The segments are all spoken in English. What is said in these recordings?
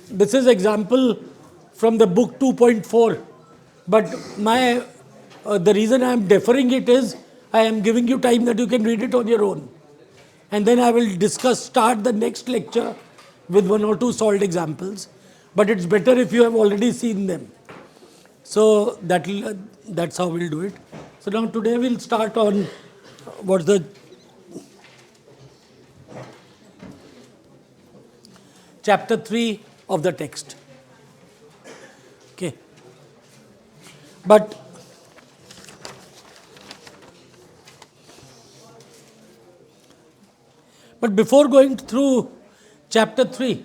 This is example from the book 2.4, but the reason I am deferring it is I am giving you time that you can read it on your own. And then I will start the next lecture with 1 or 2 solved examples. But it's better if you have already seen them. So that's how we'll do it. So now today we'll start on what's the chapter 3 of the text. Okay. But before going through chapter 3,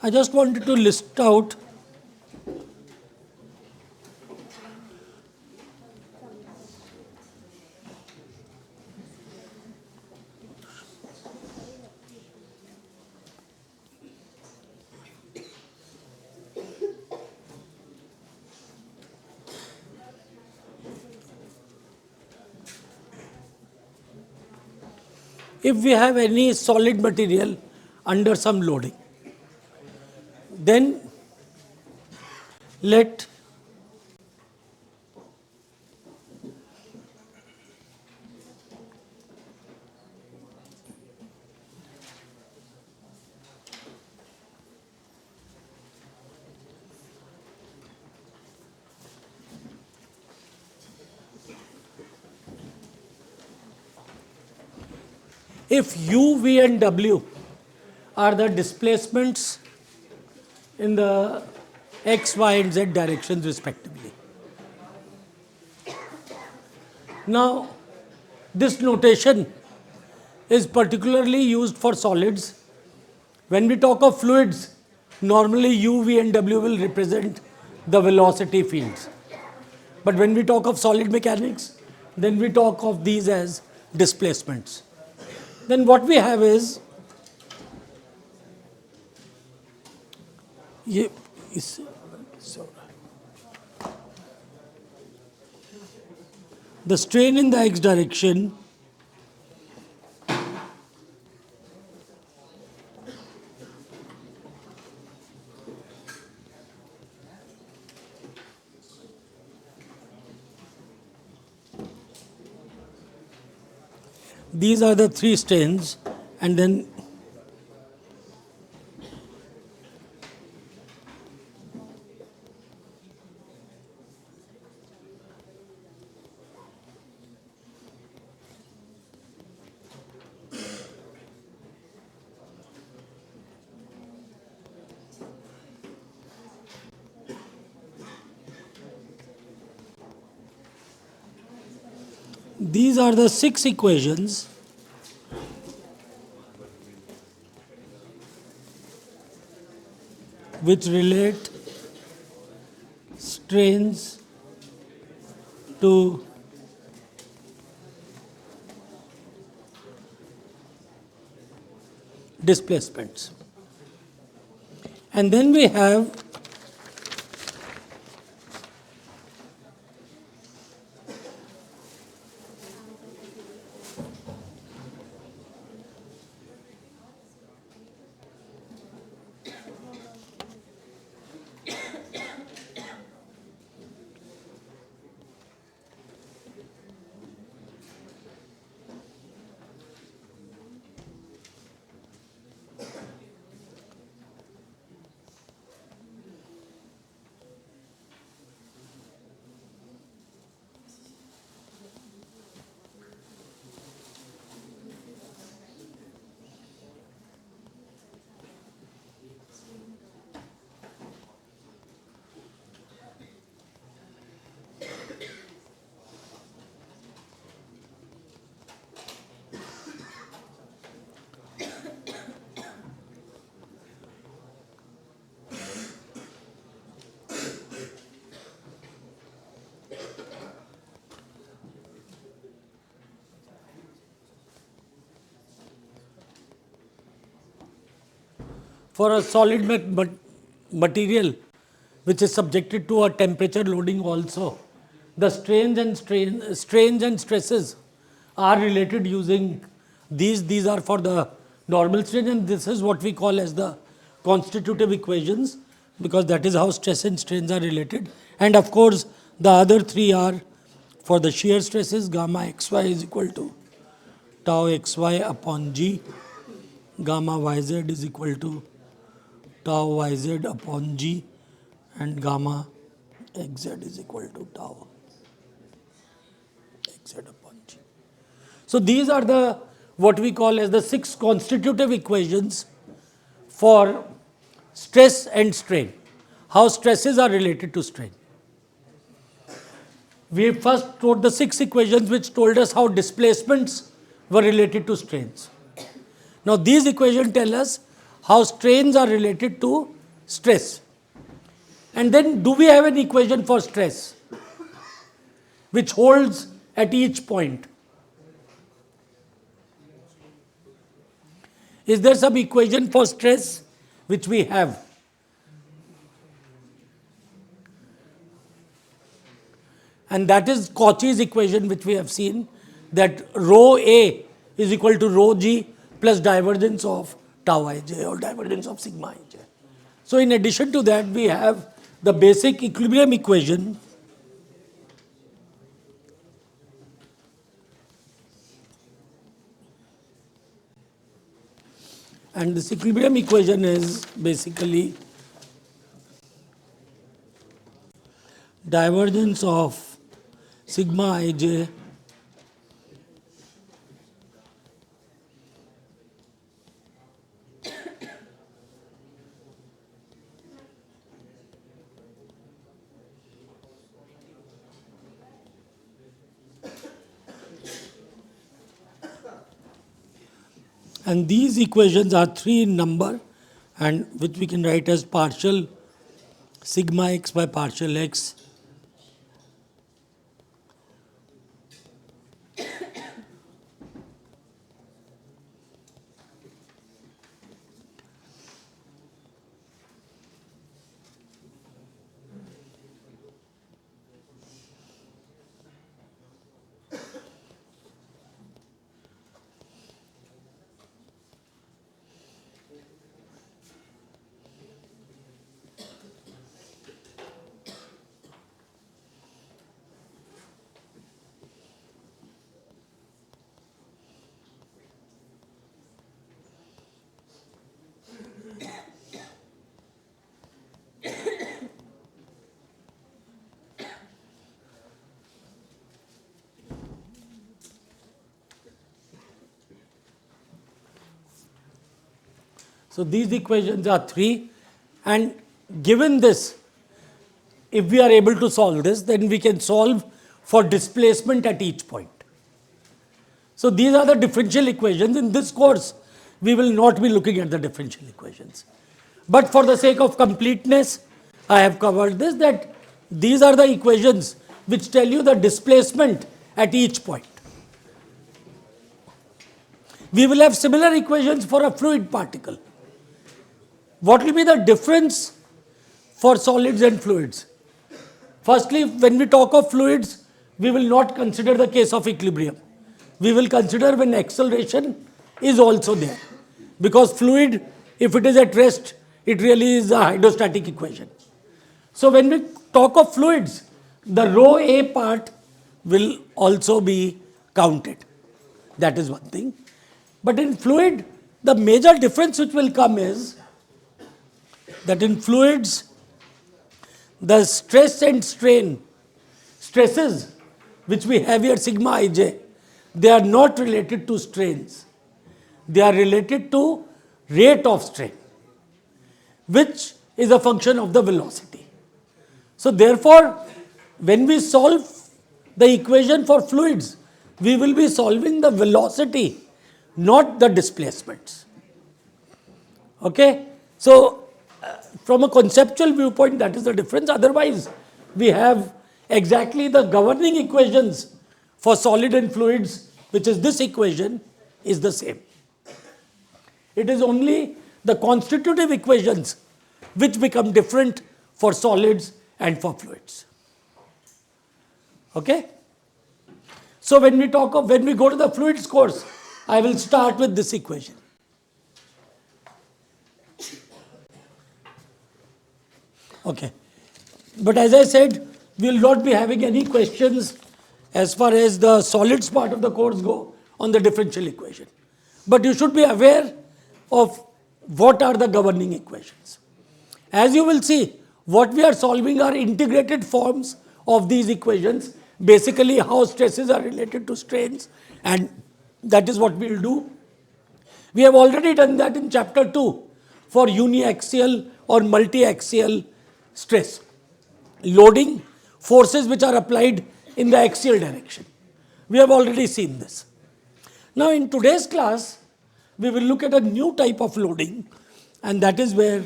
I just wanted to list out if we have any solid material under some loading, then let if u, v and w are the displacements in the x, y and z directions respectively. Now, this notation is particularly used for solids. When we talk of fluids, normally u, v and w will represent the velocity fields. But when we talk of solid mechanics, then we talk of these as displacements. Then what we have is the strain in the x direction these are the 3 strains, and then these are the 6 equations which relate strains to displacements. And then we have for a solid material which is subjected to a temperature loading also, the strains and stresses are related using These are for the normal strain, and this is what we call as the constitutive equations, because that is how stress and strains are related. And of course, the other three are for the shear stresses, gamma xy is equal to tau xy upon g, gamma yz is equal to tau yz upon g, and gamma xz is equal to tau xz upon g. So these are the what we call as the 6 constitutive equations for stress and strain, how stresses are related to strain. We first wrote the 6 equations which told us how displacements were related to strains. Now these equations tell us how strains are related to stress. And then do we have an equation for stress which holds at each point? Is there some equation for stress which we have? And that is Cauchy's equation, which we have seen, that rho A is equal to rho G plus divergence of tau ij or divergence of sigma ij. So in addition to that, we have the basic equilibrium equation, and this equilibrium equation is basically divergence of sigma ij and these equations are 3 in number, and which we can write as partial sigma x by partial x So these equations are 3, and given this, if we are able to solve this, then we can solve for displacement at each point. So these are the differential equations. In this course, we will not be looking at the differential equations. But for the sake of completeness, I have covered this, that these are the equations which tell you the displacement at each point. We will have similar equations for a fluid particle. What will be the difference for solids and fluids? Firstly, when we talk of fluids, we will not consider the case of equilibrium. We will consider when acceleration is also there. Because fluid, if it is at rest, it really is a hydrostatic equation. So when we talk of fluids, the rho A part will also be counted. That is one thing. But in fluid, the major difference which will come is that in fluids, the stress and strain, stresses which we have here, sigma ij, they are not related to strains. They are related to rate of strain, which is a function of the velocity. So therefore, when we solve the equation for fluids, we will be solving the velocity, not the displacements. Okay? So from a conceptual viewpoint, that is the difference. Otherwise, we have exactly the governing equations for solid and fluids, which is this equation, is the same. It is only the constitutive equations which become different for solids and for fluids. Okay? So when we go to the fluids course, I will start with this equation. Okay. But as I said, we will not be having any questions as far as the solids part of the course go on the differential equation. But you should be aware of what are the governing equations. As you will see, what we are solving are integrated forms of these equations, basically how stresses are related to strains, and that is what we will do. We have already done that in chapter 2 for uniaxial or multi-axial stress. Loading forces which are applied in the axial direction. We have already seen this. Now in today's class, we will look at a new type of loading, and that is where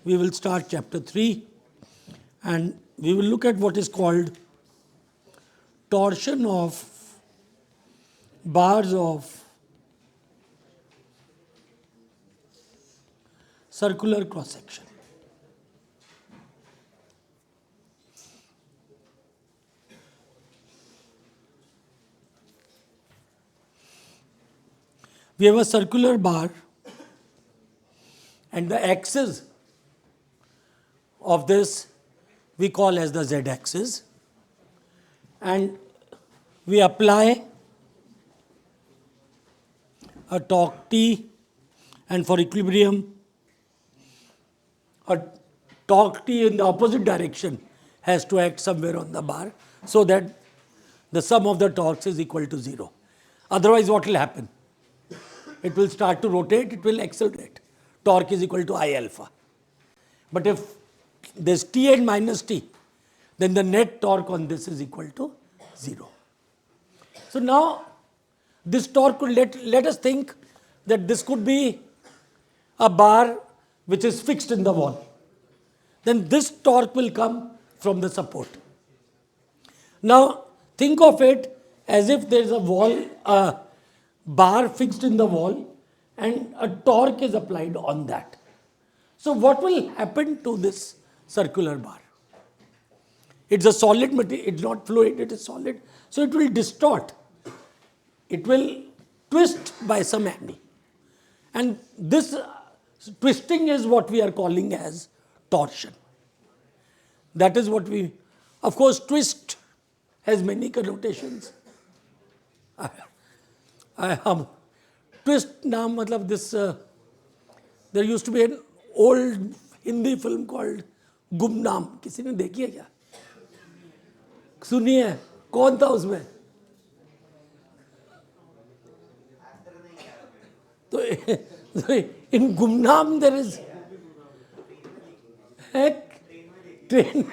we will start chapter 3, and we will look at what is called torsion of bars of circular cross section. We have a circular bar, and the axis of this we call as the z-axis, and we apply a torque T, and for equilibrium a torque T in the opposite direction has to act somewhere on the bar so that the sum of the torques is equal to 0. Otherwise what will happen? It will start to rotate, it will accelerate. Torque is equal to I alpha. But if there is T and minus T, then the net torque on this is equal to 0. So now this torque could let us think that this could be a bar which is fixed in the wall. Then this torque will come from the support. Now think of it as if there is a wall, a bar fixed in the wall, and a torque is applied on that. So what will happen to this circular bar? It's a solid material, it's not fluid, it is solid. So it will distort. It will twist by some angle. And this twisting is what we are calling as torsion. That is what we, of course, twist has many connotations. Twist naam matlab this, there used to be an old Hindi film called Gumnaam. किसी ने देखी है क्या? सुनी है? कौन था उसमें? तो in Gumnaam there is train,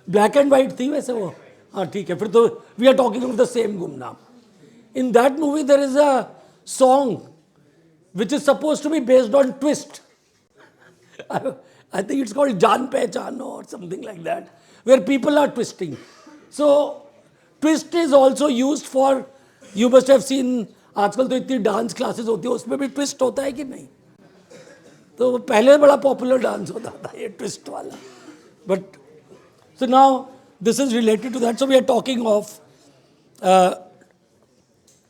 black and white थी वैसे वो. हाँ ठीक है, फिर तो we are talking of the same Gumnaam. In that movie there is a song which is supposed to be based on twist. I think it's called Jaan Pehchan or something like that, where people are twisting. So twist is also used for, you must have seen, आजकल तो इतनी dance classes होती है, उसमें भी twist होता है कि नहीं? तो पहले बड़ा पॉपुलर डांस होता था ये ट्विस्ट वाला. But so now this is related to that. So we are talking of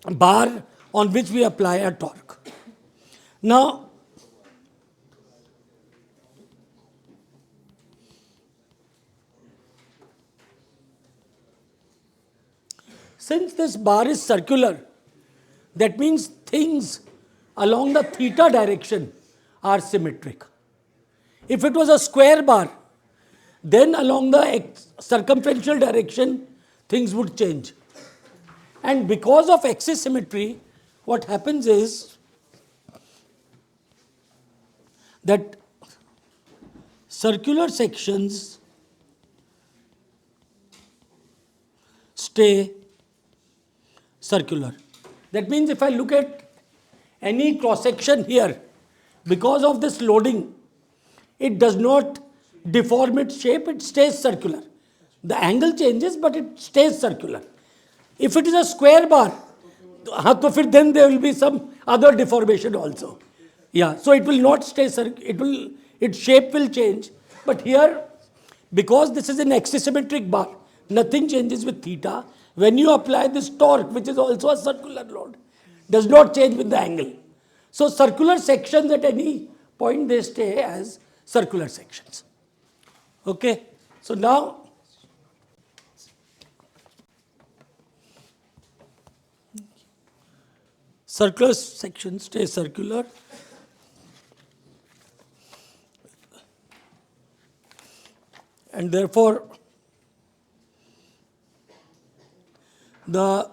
bar on which we apply a torque. Now since this bar is circular, that means things along the theta direction are symmetric. If it was a square bar, then along the circumferential direction things would change. And because of axis symmetry, what happens is that circular sections stay circular. That means if I look at any cross section here, because of this loading, it does not deform its shape, it stays circular. The angle changes, but it stays circular. If it is a square bar, then there will be some other deformation also. Yeah, so it will not stay circular, its shape will change. But here, because this is an axisymmetric bar, nothing changes with theta. When you apply this torque, which is also a circular load, does not change with the angle. So circular sections at any point, they stay as circular sections. Okay. So now circular sections stay circular. And therefore, the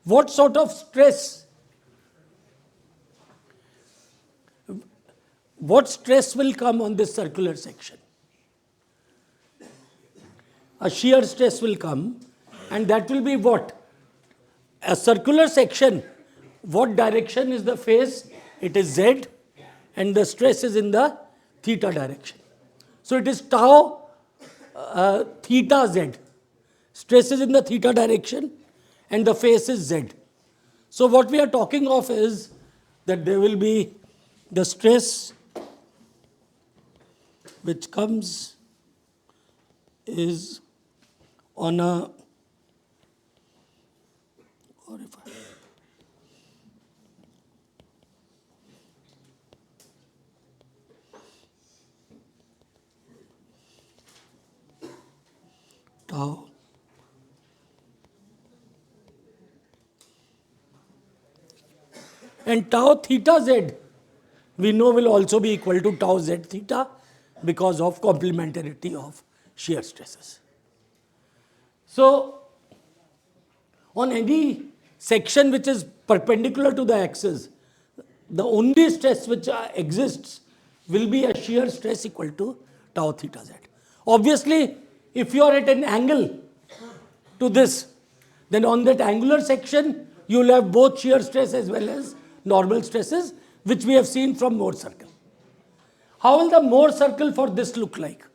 what sort of stress, what stress will come on this circular section? A shear stress will come, and that will be what? A circular section, what direction is the face? It is Z, and the stress is in the theta direction. So it is tau theta Z. Stress is in the theta direction, and the face is Z. So what we are talking of is that there will be the stress which comes is on a, or if I, tau and tau theta Z we know will also be equal to tau Z theta because of complementarity of shear stresses. So on any section which is perpendicular to the axis, the only stress which exists will be a shear stress equal to tau theta Z. Obviously, if you are at an angle to this, then on that angular section, you will have both shear stress as well as normal stresses, which we have seen from Mohr circle. How will the Mohr circle for this look like,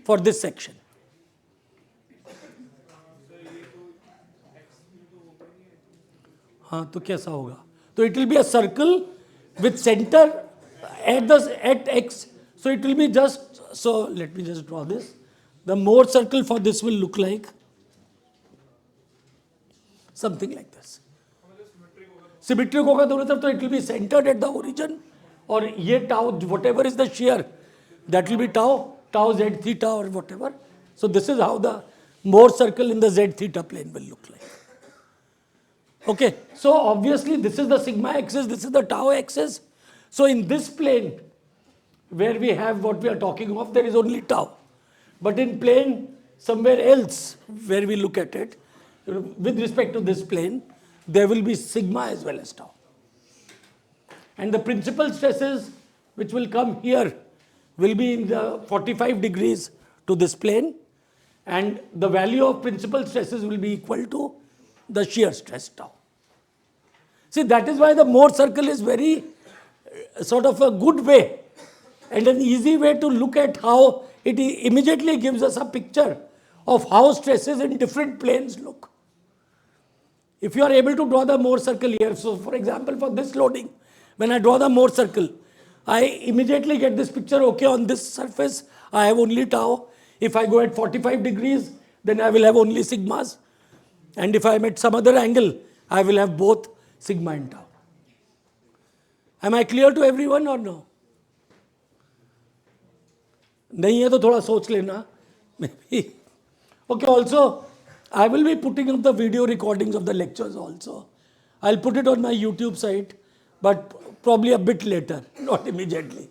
for this section? हाँ तो कैसा होगा? So it will be a circle with center at x. So it will be just, so let me just draw this. The Mohr circle for this will look like something like this. Symmetric होगा दोनों तरफ, तो it will be centered at the origin, और ये tau, whatever is the shear, that will be tau z theta or whatever. So this is how the Mohr circle in the z theta plane will look like. Okay, so obviously this is the sigma axis, this is the tau axis. So in this plane, where we have what we are talking of, there is only tau. But in plane somewhere else, where we look at it, with respect to this plane, there will be sigma as well as tau. And the principal stresses which will come here will be in the 45 degrees to this plane, and the value of principal stresses will be equal to the shear stress tau. See, that is why the Mohr circle is very sort of a good way and an easy way to look at how it immediately gives us a picture of how stresses in different planes look. If you are able to draw the Mohr circle here, so for example, for this loading, when I draw the Mohr circle, I immediately get this picture, okay, on this surface, I have only tau. If I go at 45 degrees, then I will have only sigmas. And if I am at some other angle, I will have both sigma and tau. Am I clear to everyone or no? नहीं है तो थोड़ा सोच लेना. Maybe. Okay, also, I will be putting up the video recordings of the lectures also. I'll put it on my YouTube site, but probably a bit later, not immediately.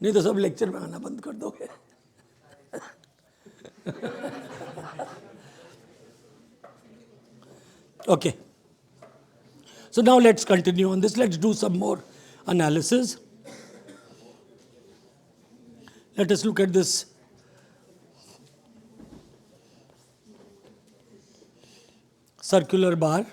नहीं तो सब lecture में आना बंद कर दोगे. Okay. So now let's continue on this. Let's do some more analysis. Let us look at this circular bar.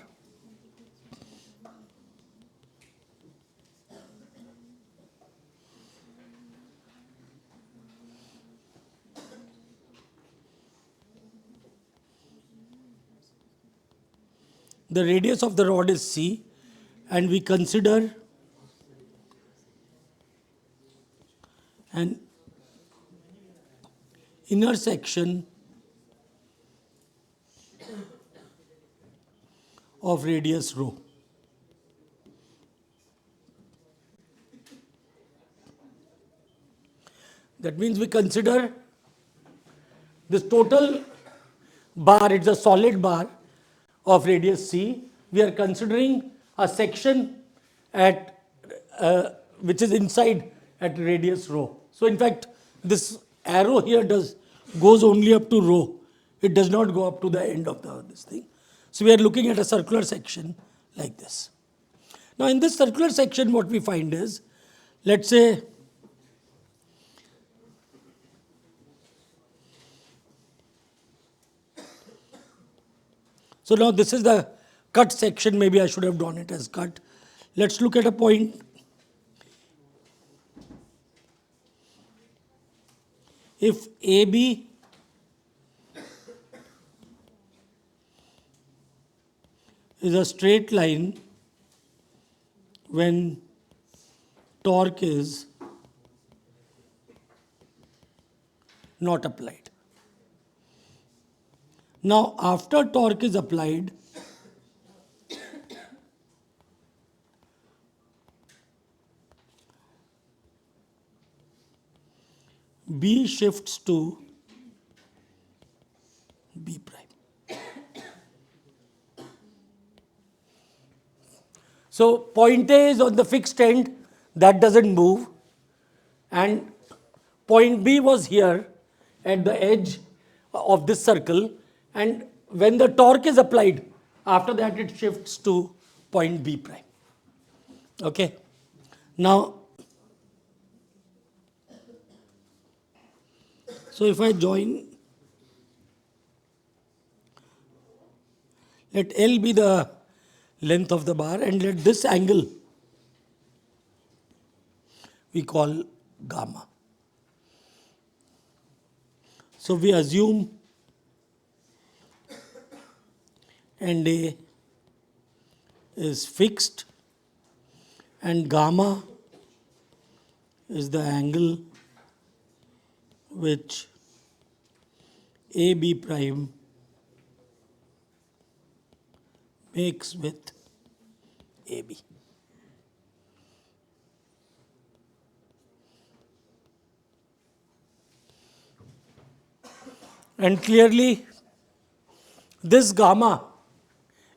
The radius of the rod is C, and we consider an inner section of radius rho. That means we consider this total bar, it's a solid bar of radius c. We are considering a section at which is inside at radius rho. So in fact, this arrow here goes only up to rho. It does not go up to the end of this thing. So we are looking at a circular section like this. Now in this circular section, what we find is, let's say, so now this is the cut section. Maybe I should have drawn it as cut. Let's look at a point. If AB is a straight line when torque is not applied. Now, after torque is applied, B shifts to B prime. So point A is on the fixed end, that doesn't move, and point B was here at the edge of this circle, and when the torque is applied, after that it shifts to point B prime. Okay. Now, so if I join, let L be the length of the bar and let this angle we call gamma. So we assume NA is fixed and gamma is the angle which AB prime makes with AB. And clearly, this gamma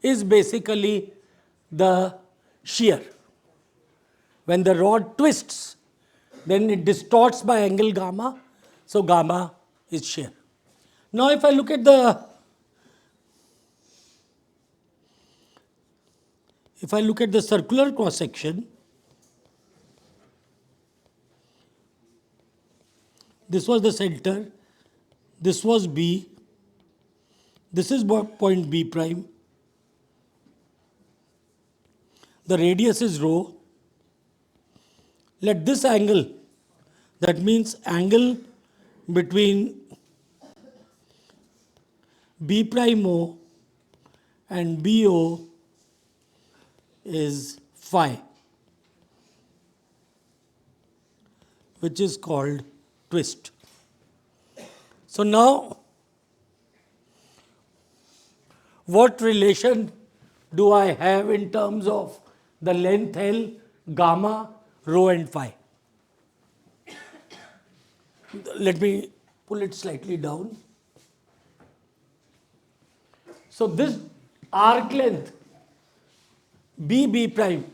is basically the shear. When the rod twists, then it distorts by angle gamma, so gamma is shear. Now if I look at the circular cross section, this was the center, this was B, this is point B prime, the radius is rho. Let this angle, that means angle between B prime O and BO is phi, which is called twist. So now, what relation do I have in terms of the length L, gamma, rho and phi? Let me pull it slightly down. So this arc length B prime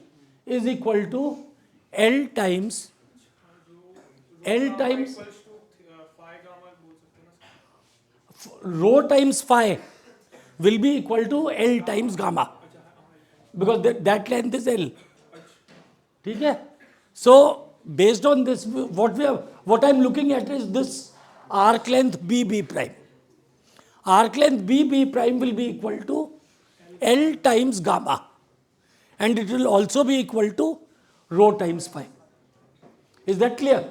is equal to L times rho times phi will be equal to L times gamma, because that length is L. Okay? So based on this, what I'm looking at is this arc length B prime. Arc length B prime will be equal to L times gamma, and it will also be equal to rho times phi. Is that clear?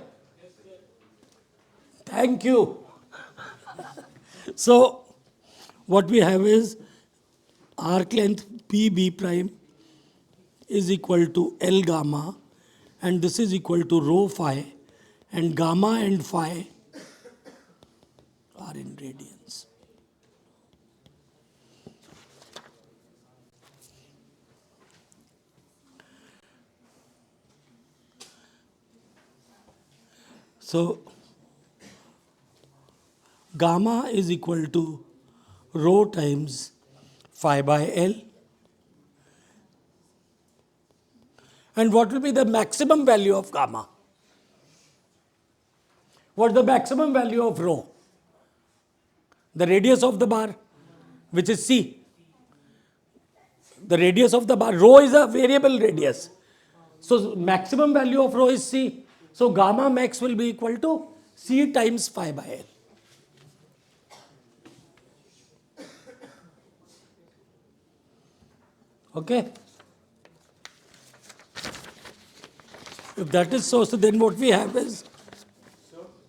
Thank you. So what we have is arc length B prime is equal to L gamma, and this is equal to rho phi, and gamma and phi are in radians. So gamma is equal to rho times phi by L. And what will be the maximum value of gamma? What is the maximum value of rho? The radius of the bar, which is C. The radius of the bar, rho is a variable radius. So maximum value of rho is C. So gamma max will be equal to C times phi by L. Okay. If that is so, so then what we have is,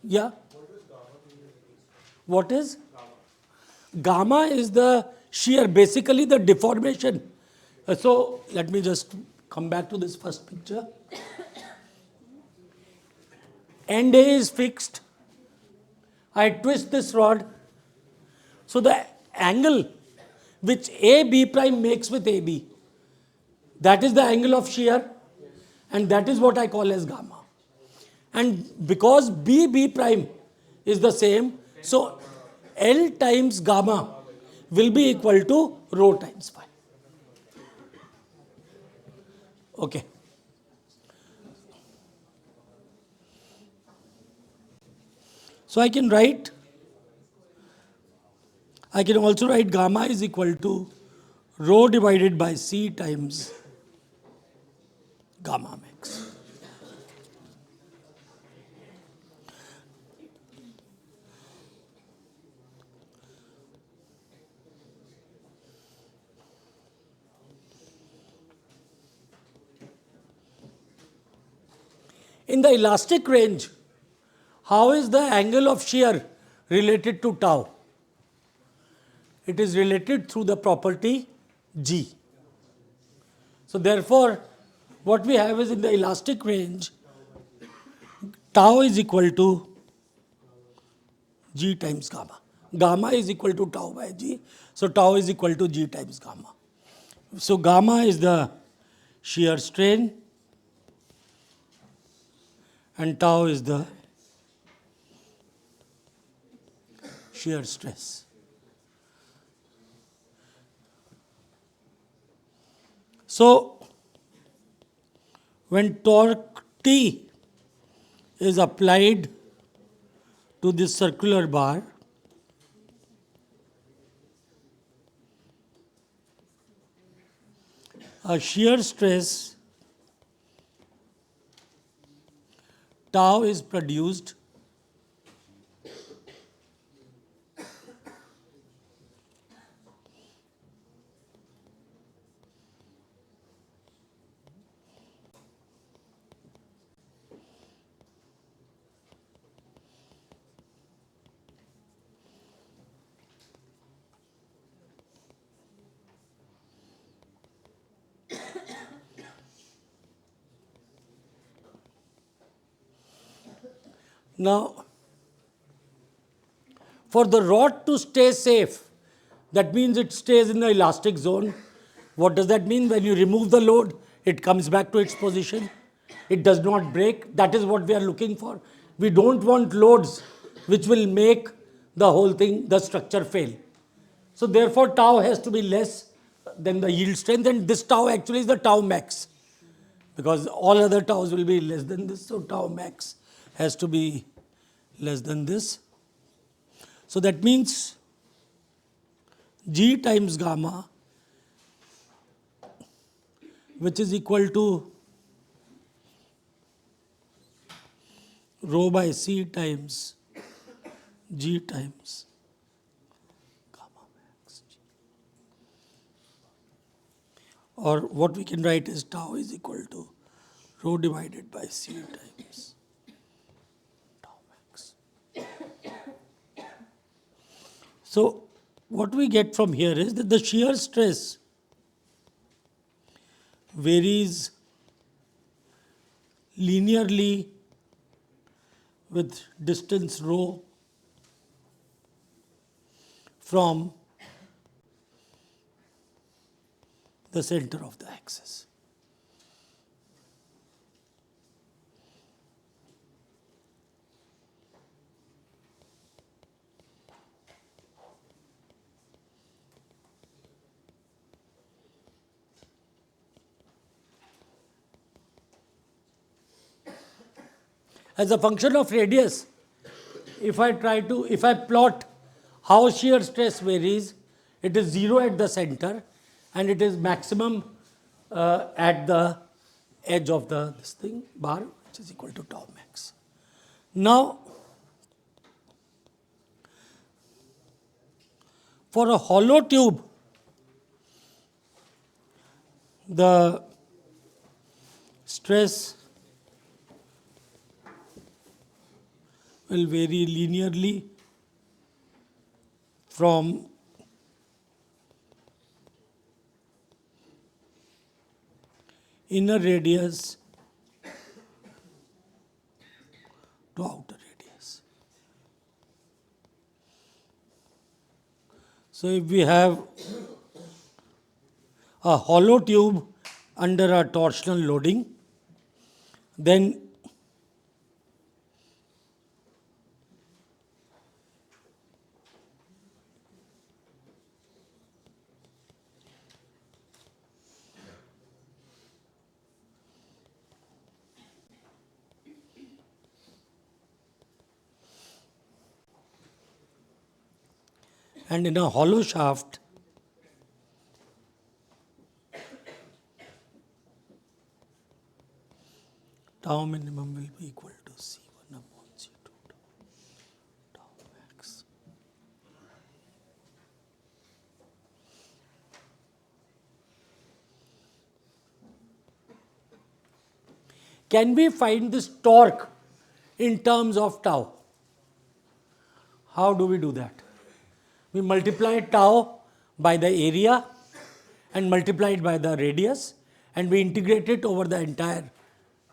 yeah. What is? Gamma is the shear, basically the deformation. So let me just come back to this first picture. End A is fixed. I twist this rod. So the angle which AB prime makes with AB, that is the angle of shear, and that is what I call as gamma. And because BB prime is the same, so L times gamma will be equal to rho times phi. Okay. So I can also write gamma is equal to rho divided by C times gamma max. In the elastic range, how is the angle of shear related to tau? It is related through the property G. So therefore, what we have is in the elastic range, tau is equal to G times gamma. Gamma is equal to tau by G. So tau is equal to G times gamma. So gamma is the shear strain and tau is the shear stress. So when torque T is applied to this circular bar, a shear stress tau is produced now. For the rod to stay safe, that means it stays in the elastic zone. What does that mean? When you remove the load, it comes back to its position. It does not break. That is what we are looking for. We don't want loads which will make the whole thing, the structure fail. So therefore, tau has to be less than the yield strength, and this tau actually is the tau max, because all other taus will be less than this. So tau max has to be less than this. So that means G times gamma, which is equal to rho by C times G times gamma max. Or what we can write is tau is equal to rho divided by C times tau max. So what we get from here is that the shear stress varies linearly with distance rho from the center of the axis. as a function of radius, if I plot how shear stress varies, it is 0 at the center and it is maximum at the edge of this thing bar, which is equal to tau max. Now, for a hollow tube, the stress will vary linearly from inner radius to outer radius. So, if we have a hollow tube under a torsional loading, then and in a hollow shaft, tau minimum will be equal to C1 upon C2 tau max. Can we find this torque in terms of tau? How do we do that? We multiply tau by the area and multiply it by the radius, and we integrate it over the entire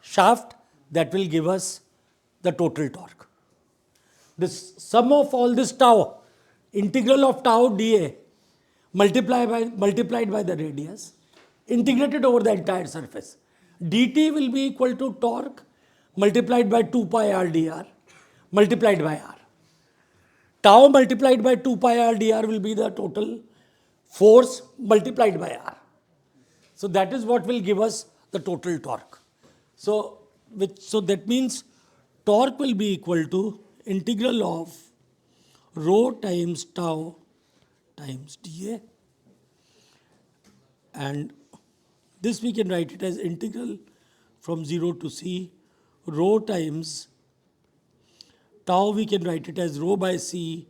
shaft. That will give us the total torque. This sum of all this tau, integral of tau dA multiplied by the radius, integrated over the entire surface. dt will be equal to torque multiplied by 2 pi r dr multiplied by r. Tau multiplied by 2 pi r dr will be the total force multiplied by r. So that is what will give us the total torque. So that means torque will be equal to integral of rho times tau times dA, and this we can write it as integral from 0 to c rho times tau, we can write it as rho by c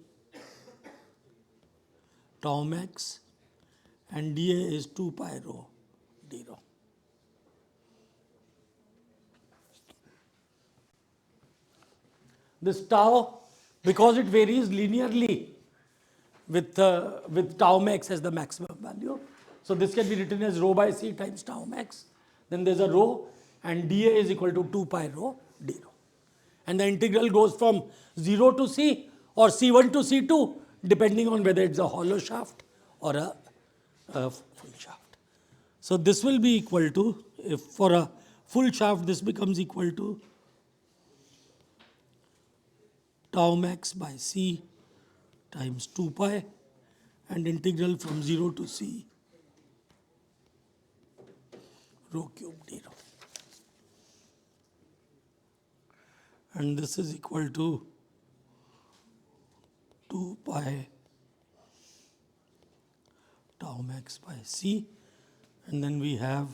tau max, and dA is 2 pi rho d rho. This tau, because it varies linearly with tau max as the maximum value, so this can be written as rho by c times tau max. Then there's a rho, and dA is equal to 2 pi rho d rho. And the integral goes from 0 to c or c1 to c2, depending on whether it's a hollow shaft or a full shaft. So this will be equal to, if for a full shaft, this becomes equal to tau max by c times 2 pi and integral from 0 to c rho cube d rho. And this is equal to 2 pi tau max by c, and then we have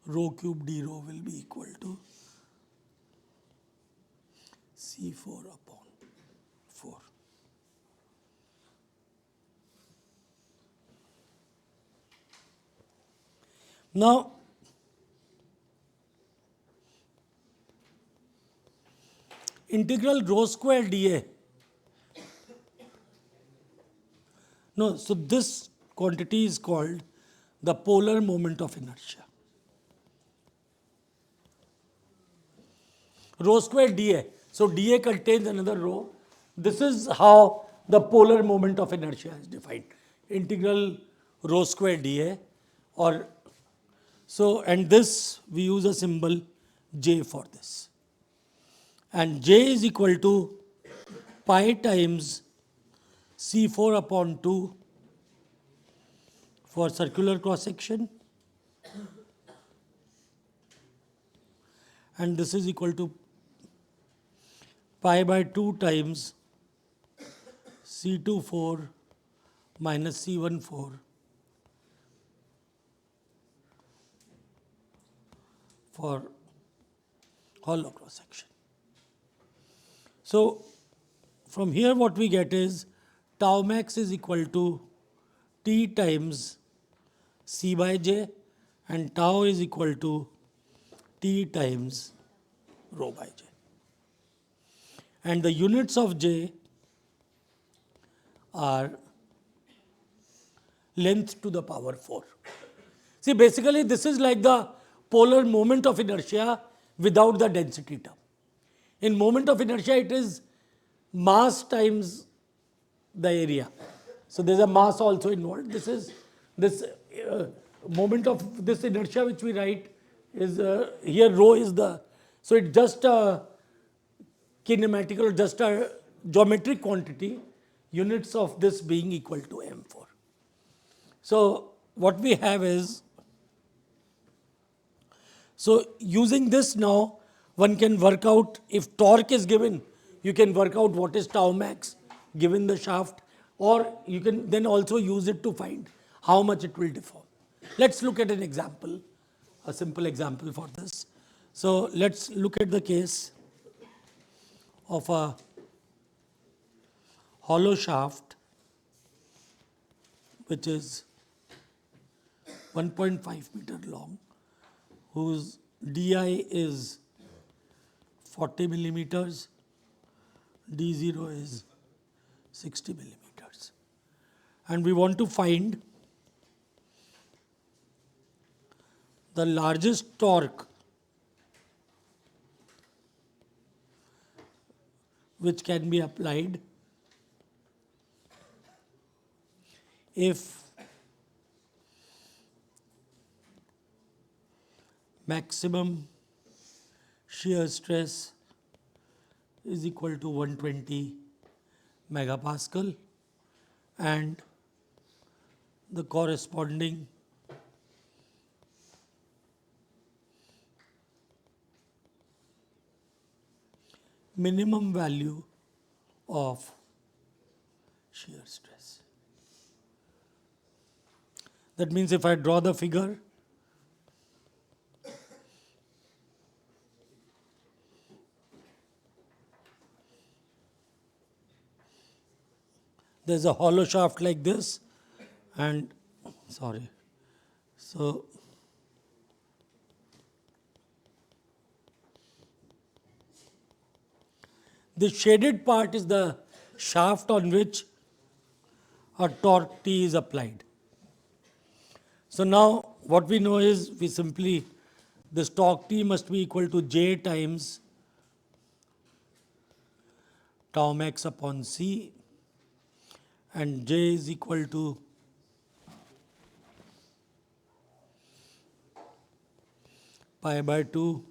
rho cube d rho will be equal to C4 upon 4. Now, integral rho square dA. No, so this quantity is called the polar moment of inertia. Rho square dA. So dA contains another rho. This is how the polar moment of inertia is defined. Integral rho square dA, or so, and this we use a symbol J for this. And J is equal to pi times C4 upon 2 for circular cross section, and this is equal to pi by 2 times C24 minus C14 for hollow cross section. So, from here what we get is tau max is equal to T times C by J and tau is equal to T times rho by J. And the units of J are length to the power 4. See, basically this is like the polar moment of inertia without the density term. In moment of inertia, it is mass times the area. So there is a mass also involved. This is this moment of this inertia which we write is here rho is the, so it's just a kinematic or just a geometric quantity, units of this being equal to m4. So what we have is, so using this now one can work out if torque is given, you can work out what is tau max given the shaft, or you can then also use it to find how much it will deform. Let's look at an example, a simple example for this. So let's look at the case of a hollow shaft which is 1.5 meter long, whose DI is 40 millimeters, D0 is 60 millimeters. And we want to find the largest torque which can be applied if maximum shear stress is equal to 120 megapascal and the corresponding minimum value of shear stress. That means if I draw the figure, there is a hollow shaft like this and so the shaded part is the shaft on which a torque T is applied. So now what we know is we simply, this torque T must be equal to J times tau max upon C, and J is equal to pi by 2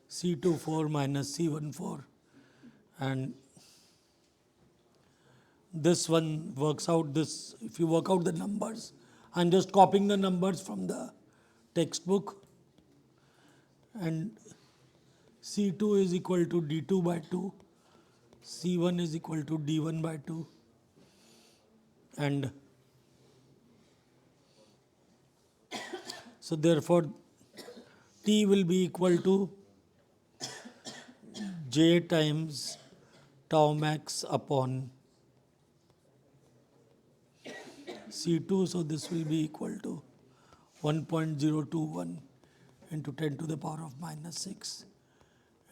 C24 minus C14, and this one works out this, if you work out the numbers, I am just copying the numbers from the textbook, and C2 is equal to D2 by 2, C1 is equal to D1 by 2, and so therefore T will be equal to J times tau max upon C2, so this will be equal to 1.021 into 10 to the power of minus 6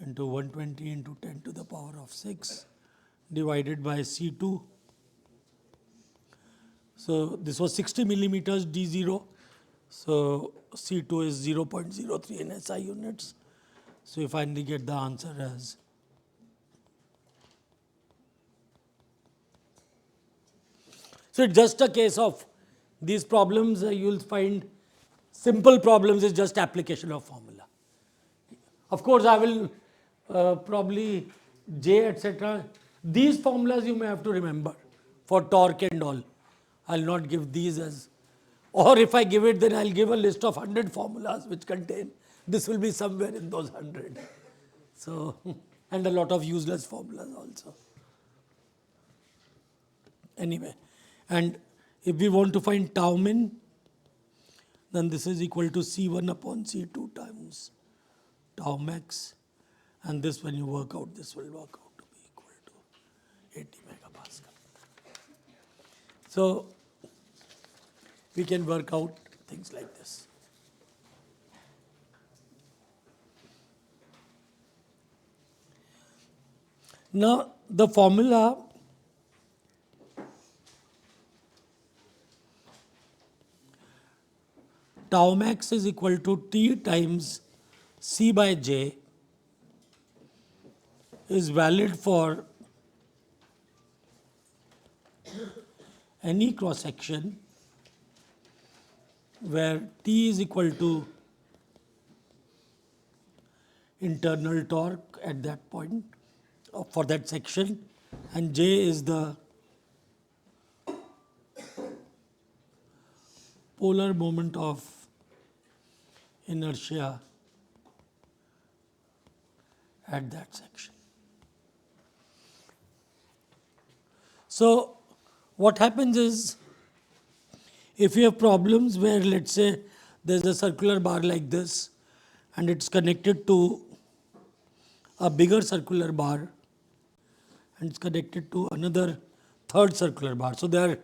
into 120 into 10 to the power of 6 divided by C2. So this was 60 millimeters D0, so C2 is 0.03 in SI units. So you finally get the answer as so it's just a case of these problems, you will find simple problems is just application of formula. Of course, I will probably J etc. These formulas you may have to remember for torque and all. I will not give these as, or if I give it, then I will give a list of 100 formulas which contain, this will be somewhere in those 100. So and a lot of useless formulas also. Anyway, and if we want to find tau min, then this is equal to C1 upon C2 times tau max, and this, when you work out, this will work out to be equal to 80 megapascal. So we can work out things like this. Now the formula tau max is equal to T times C by J is valid for any cross section where T is equal to internal torque at that point for that section, and J is the polar moment of inertia at that section. So what happens is, if you have problems where, let's say, there's a circular bar like this and it's connected to a bigger circular bar and it's connected to another third circular bar. So there are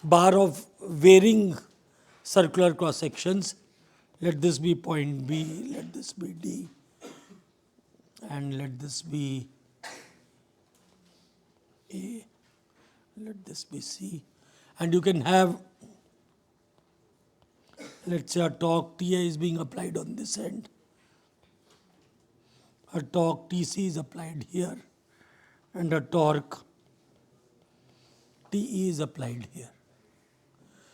bar of varying circular cross sections. Let this be point B, let this be D, and let this be A, let this be C. And you can have, let's say, a torque TA is being applied on this end, a torque TC is applied here, and a torque TE is applied here.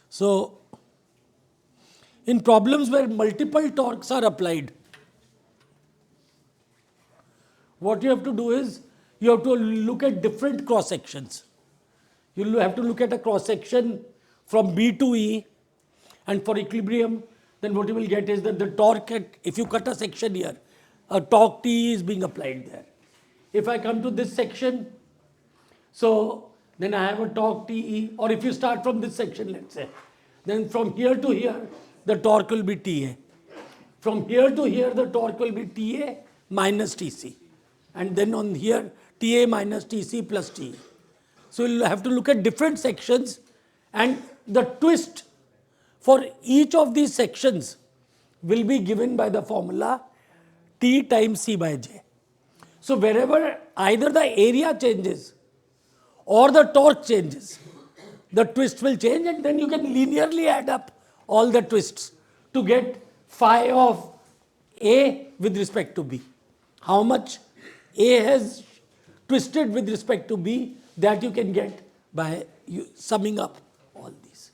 So in problems where multiple torques are applied, what you have to do is, you have to look at different cross sections. You have to look at a cross section from B to E, and for equilibrium, then what you will get is that the torque if you cut a section here, a torque T is being applied there. If I come to this section, so then I have a torque TE, or if you start from this section, let's say, then from here to here, the torque will be TA. From here to here, the torque will be TA minus TC. And then on here, TA minus TC plus TE. So you'll have to look at different sections, and the twist for each of these sections will be given by the formula T times C by J. So wherever either the area changes or the torque changes, the twist will change, and then you can linearly add up all the twists to get phi of A with respect to B. How much A has twisted with respect to B, that you can get by summing up all these.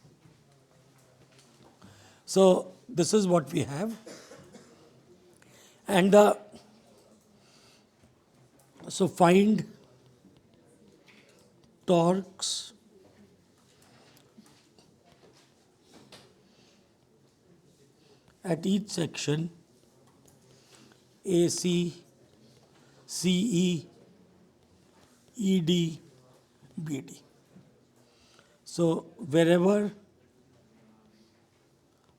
So this is what we have. And so find torques at each section AC, CE, ED, BD. So wherever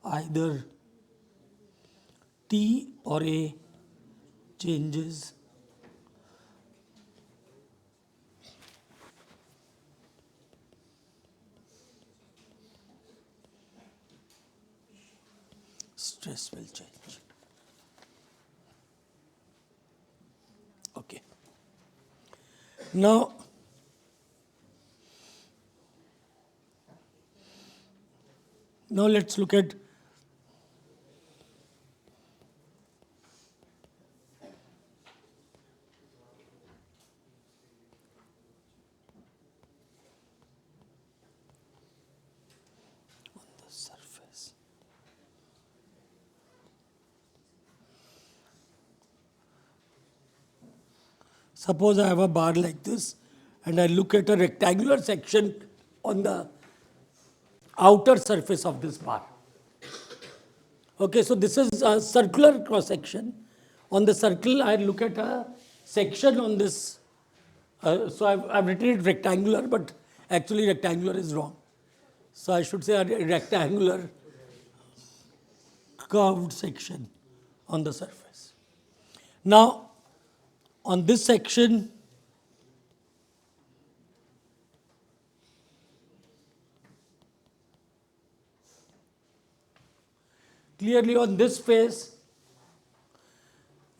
either T or A changes, stress will change. Okay. Now, let's look at on the surface. Suppose I have a bar like this and I look at a rectangular section on the outer surface of this bar. Okay, so this is a circular cross section. On the circle, I look at a section on this. So I've written it rectangular, but actually rectangular is wrong. So I should say a rectangular curved section on the surface. Now, on this section, clearly on this face,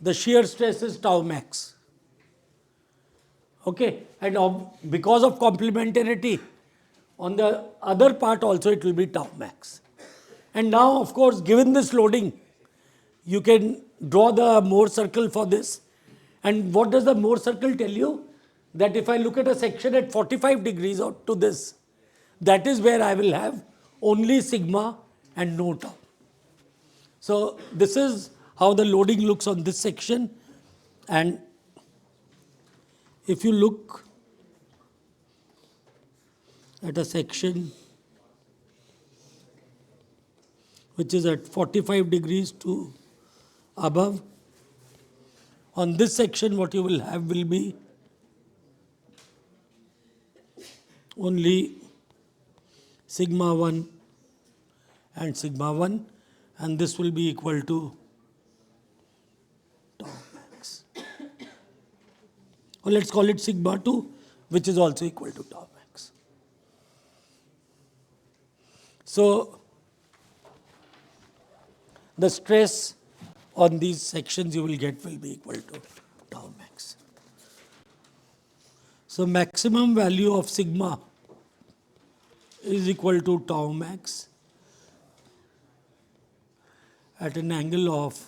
the shear stress is tau max. Okay, and because of complementarity, on the other part also it will be tau max. And now, of course, given this loading, you can draw the Mohr circle for this. And what does the Mohr circle tell you? That if I look at a section at 45 degrees or to this, that is where I will have only sigma and no tau. So this is how the loading looks on this section. And if you look at a section which is at 45 degrees to above, on this section what you will have will be only sigma 1 and sigma 1, and this will be equal to tau max. Or let's call it sigma 2, which is also equal to tau max. So the stress on these sections you will get will be equal to tau max. So maximum value of sigma is equal to tau max at an angle of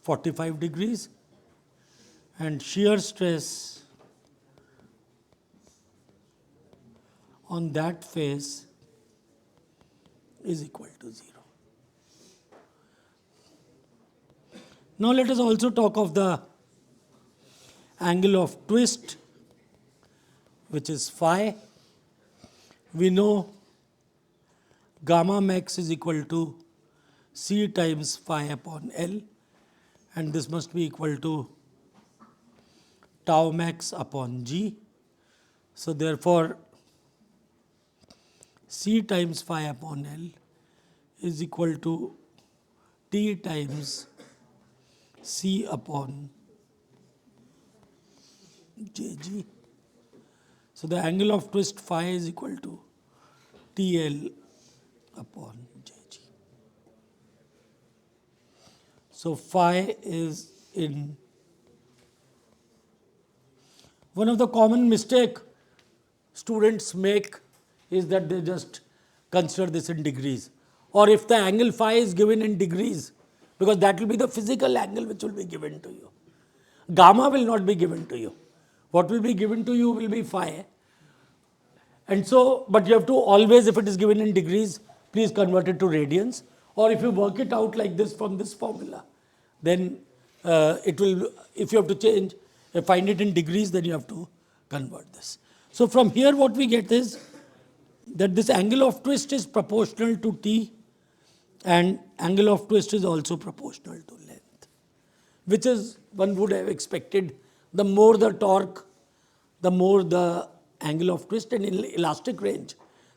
45 degrees, and shear stress on that face is equal to 0. Now let us also talk of the angle of twist, which is phi. We know gamma max is equal to C times phi upon L, and this must be equal to tau max upon G. So therefore, C times phi upon L is equal to T times C upon Jg. So the angle of twist phi is equal to TL upon Jg. So phi is in. One of the common mistake students make is that they just consider this in degrees, or if the angle phi is given in degrees, because that will be the physical angle which will be given to you. Gamma will not be given to you. What will be given to you will be phi. And so, but you have to always, if it is given in degrees, please convert it to radians, or if you work it out like this from this formula, then it will, if you have to change, find it in degrees, then you have to convert this. So from here what we get is that this angle of twist is proportional to T, and angle of twist is also proportional to length, which is, one would have expected, the more the torque, the more the angle of twist, and in elastic range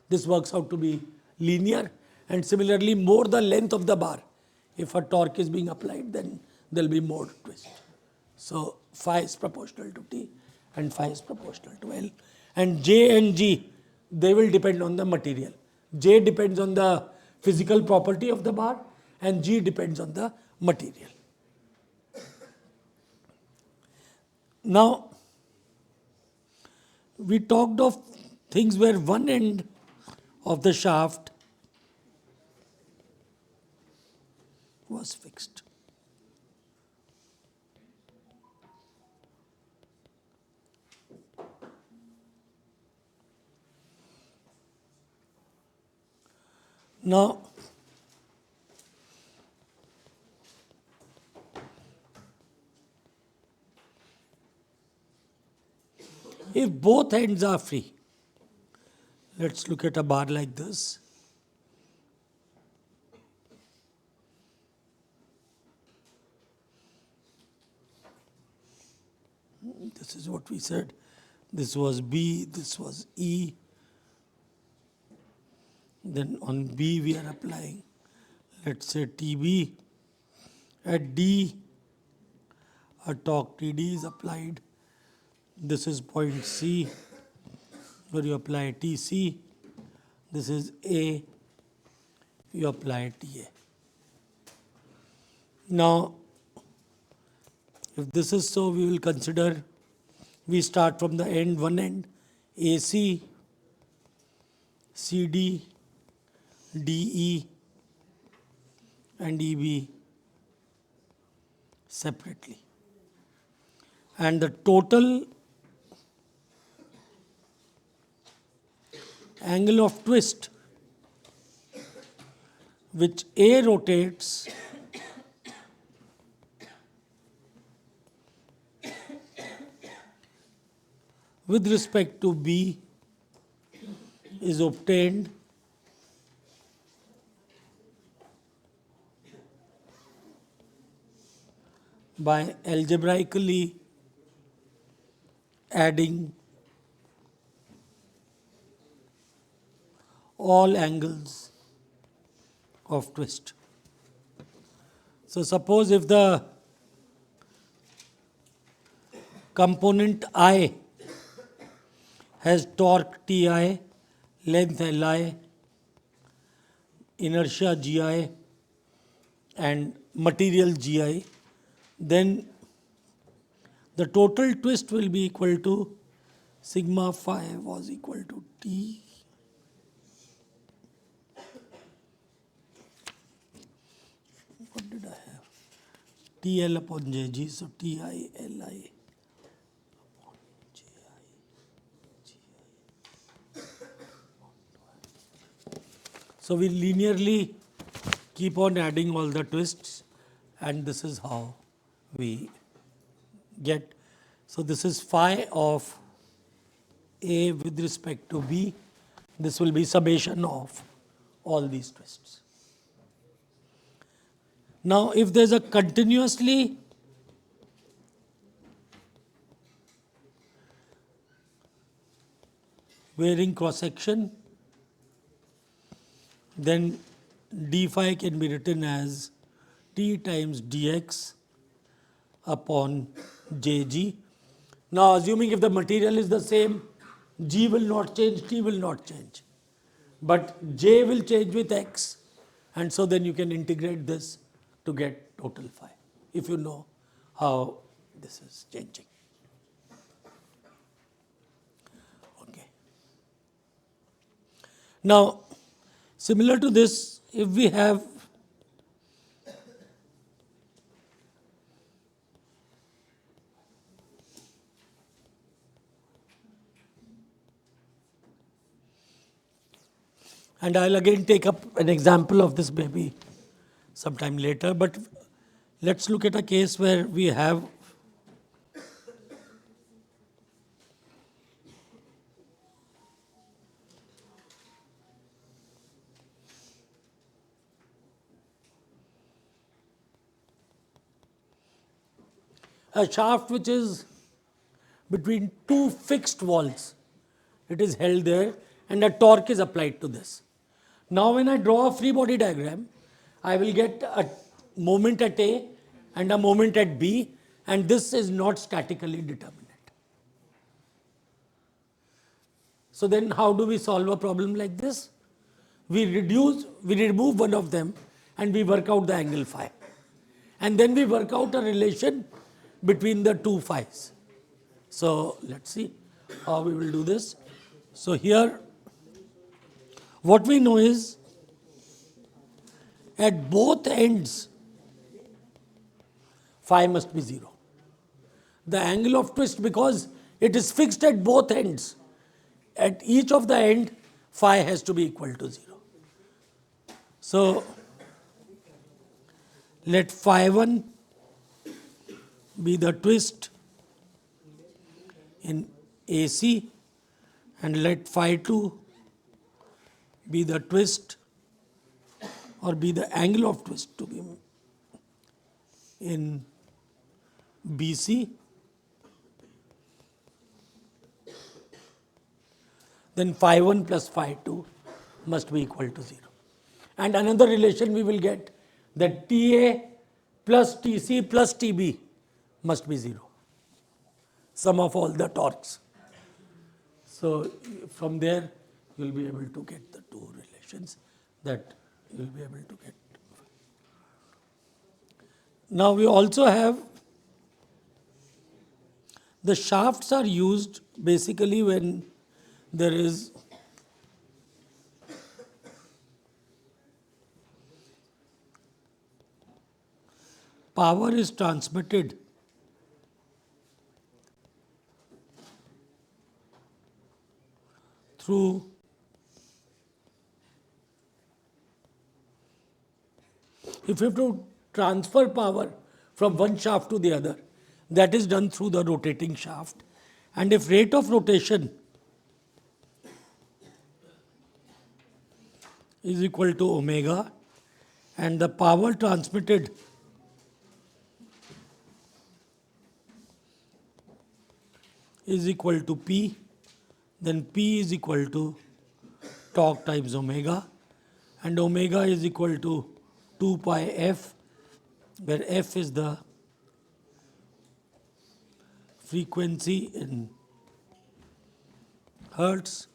this works out to be linear, and similarly more the length of the bar, if a torque is being applied, then there will be more twist. So phi is proportional to T and phi is proportional to L, and J and G, they will depend on the material. J depends on the physical property of the bar and G depends on the material. Now, we talked of things where one end of the shaft was fixed. Now, if both ends are free, let's look at a bar like this. This is what we said. This was B, this was E. Then on B we are applying, let's say TB. At D, a torque TD is applied. This is point C, where you apply TC. This is A, you apply TA. Now, if this is so, we will consider, we start from the end, one end, AC, CD, DE, and EB separately. And the total angle of twist which A rotates with respect to B is obtained by algebraically adding all angles of twist. So suppose if the component I has torque Ti, length Li, inertia Gi, and material Gi, then the total twist will be equal to sigma phi was equal to T what did I have? TL upon Jg, so Ti Li upon Ji. So we linearly keep on adding all the twists, and this is how we get. So this is phi of A with respect to B. This will be summation of all these twists. Now, if there is a continuously varying cross section, then d phi can be written as T times dx upon jg. Now, assuming if the material is the same, g will not change, t will not change, but j will change with x, and so then you can integrate this to get total phi, if you know how this is changing. Okay. Now, similar to this, if we have and I'll again take up an example of this maybe sometime later, but let's look at a case where we have a shaft which is between two fixed walls. It is held there and a torque is applied to this. Now when I draw a free body diagram, I will get a moment at A and a moment at B, and this is not statically determinate. So then how do we solve a problem like this? We remove one of them and we work out the angle phi. And then we work out a relation between the two phis. So let's see how we will do this. So here what we know is at both ends phi must be 0. The angle of twist, because it is fixed at both ends, at each of the end phi has to be equal to 0. So let phi 1 be the twist in AC and let phi 2 be the twist or be the angle of twist to be in BC, then phi1 plus phi2 must be equal to 0. And another relation we will get that TA plus TC plus TB must be 0. Sum of all the torques. So from there you will be able to get the two relations that you will be able to get. Now we also have the shafts are used basically when there is power is transmitted through if you have to transfer power from one shaft to the other, that is done through the rotating shaft. And if rate of rotation is equal to omega and the power transmitted is equal to P, then P is equal to torque times omega, and omega is equal to 2 pi f, where f is the frequency in hertz.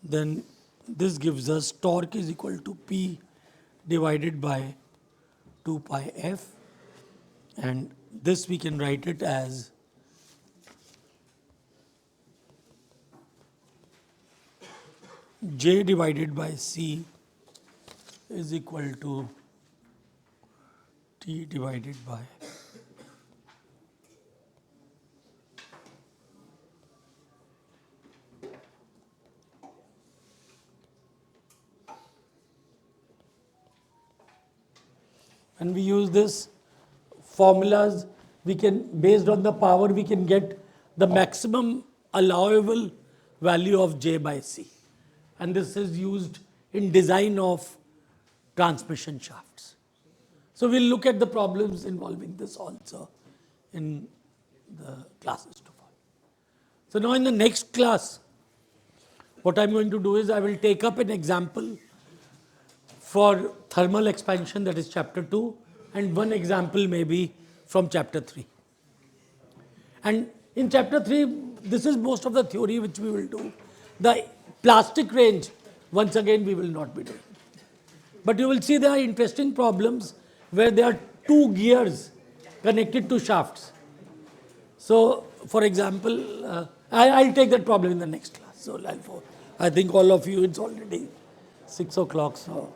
Then this gives us torque is equal to P divided by 2 pi f, and this we can write it as J divided by C is equal to T divided by and we use this formulas, we can based on the power we can get the maximum allowable value of J by C, and this is used in design of transmission shafts. So we'll look at the problems involving this also in the classes to follow. So now in the next class, what I'm going to do is I will take up an example for thermal expansion, that is chapter 2, and one example may be from chapter 3. And in chapter 3, this is most of the theory which we will do. The plastic range, once again, we will not be doing. But you will see there are interesting problems where there are two gears connected to shafts. So, for example, I'll take that problem in the next class. So, I think all of you, it's already 6 o'clock. So,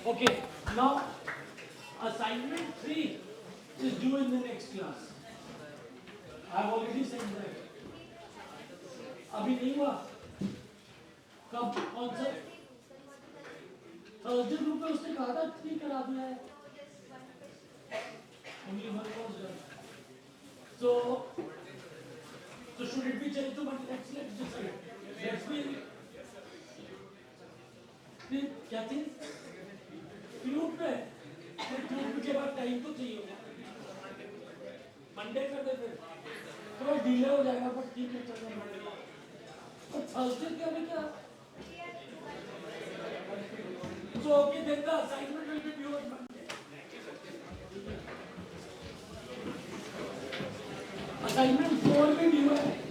okay, now assignment 3 is due in the next class. I've already said that. अभी नहीं हुआ कब कौन सा Thursday group में उसने कहा था ठीक करा दिया है only one was done. So should it be changed to Monday? Let's decide. Let's be क्या थी ट्यूब पे ट्यूब के बाद टाइम तो चाहिए होगा मंडे कर दे फिर थोड़ा डिले हो जाएगा पर ठीक है चलो मंडे तो थर्सडे क्या भी क्या so okay then the assignment will be due on Monday. Assignment 4 भी due है